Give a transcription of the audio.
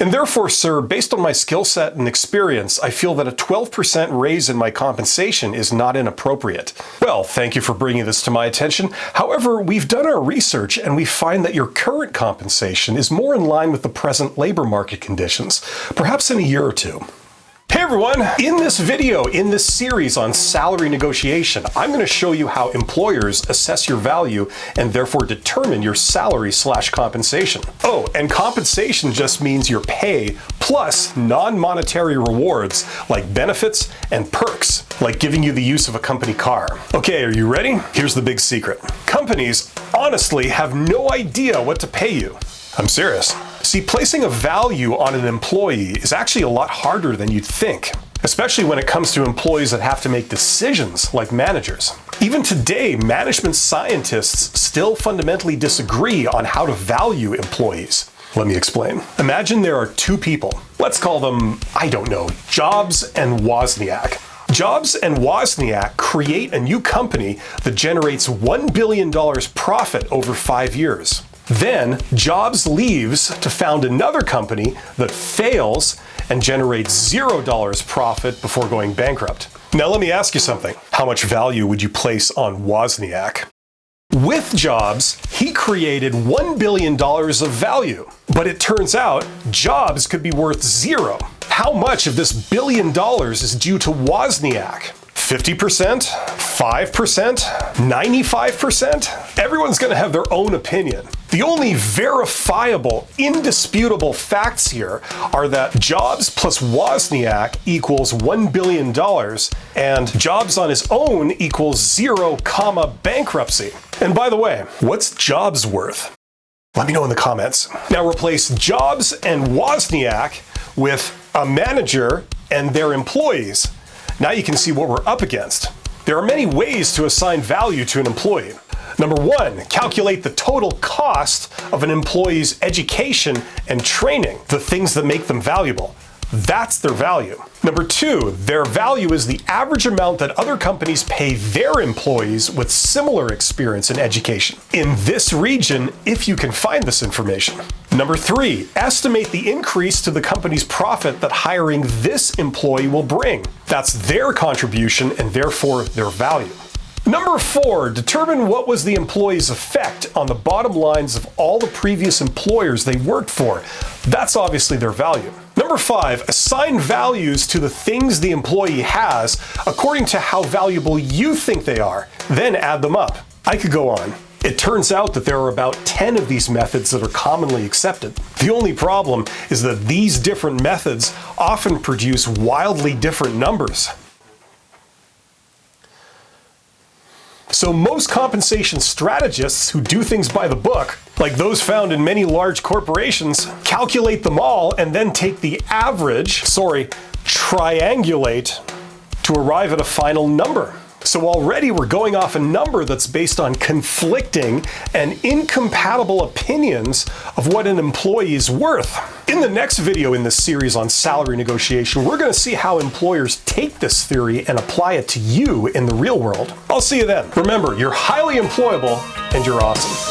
And therefore, sir, based on my skill set and experience, I feel that a 12% raise in my compensation is not inappropriate. Well, thank you for bringing this to my attention. However, we've done our research and we find that your current compensation is more in line with the present labor market conditions, perhaps in a year or two. Hey everyone! In this video, in this series on salary negotiation, I'm going to show you how employers assess your value and therefore determine your salary/compensation. Oh, and compensation just means your pay plus non-monetary rewards like benefits and perks, like giving you the use of a company car. Okay, are you ready? Here's the big secret. Companies honestly have no idea what to pay you. I'm serious. See, placing a value on an employee is actually a lot harder than you'd think, especially when it comes to employees that have to make decisions like managers. Even today, management scientists still fundamentally disagree on how to value employees. Let me explain. Imagine there are two people. Let's call them, I don't know, Jobs and Wozniak. Jobs and Wozniak create a new company that generates $1 billion profit over 5 years. Then, Jobs leaves to found another company that fails and generates $0 profit before going bankrupt. Now let me ask you something. How much value would you place on Wozniak? With Jobs, he created $1 billion of value. But it turns out, Jobs could be worth zero. How much of this $1 billion is due to Wozniak? 50%? 5%? 95%? Everyone's going to have their own opinion. The only verifiable, indisputable facts here are that Jobs plus Wozniak equals $1 billion and Jobs on his own equals 0, bankruptcy. And by the way, what's Jobs worth? Let me know in the comments. Now replace Jobs and Wozniak with a manager and their employees. Now you can see what we're up against. There are many ways to assign value to an employee. Number one, calculate the total cost of an employee's education and training, the things that make them valuable. That's their value. Number two, their value is the average amount that other companies pay their employees with similar experience in education in this region, if you can find this information. Number three, estimate the increase to the company's profit that hiring this employee will bring. That's their contribution and therefore their value. Number four, determine what was the employee's effect on the bottom lines of all the previous employers they worked for. That's obviously their value. Number five, assign values to the things the employee has according to how valuable you think they are, then add them up. I could go on. It turns out that there are about 10 of these methods that are commonly accepted. The only problem is that these different methods often produce wildly different numbers. So most compensation strategists who do things by the book, like those found in many large corporations, calculate them all and then take the average, triangulate to arrive at a final number. So already we're going off a number that's based on conflicting and incompatible opinions of what an employee is worth. In the next video in this series on salary negotiation, we're going to see how employers take this theory and apply it to you in the real world. I'll see you then. Remember, you're highly employable and you're awesome.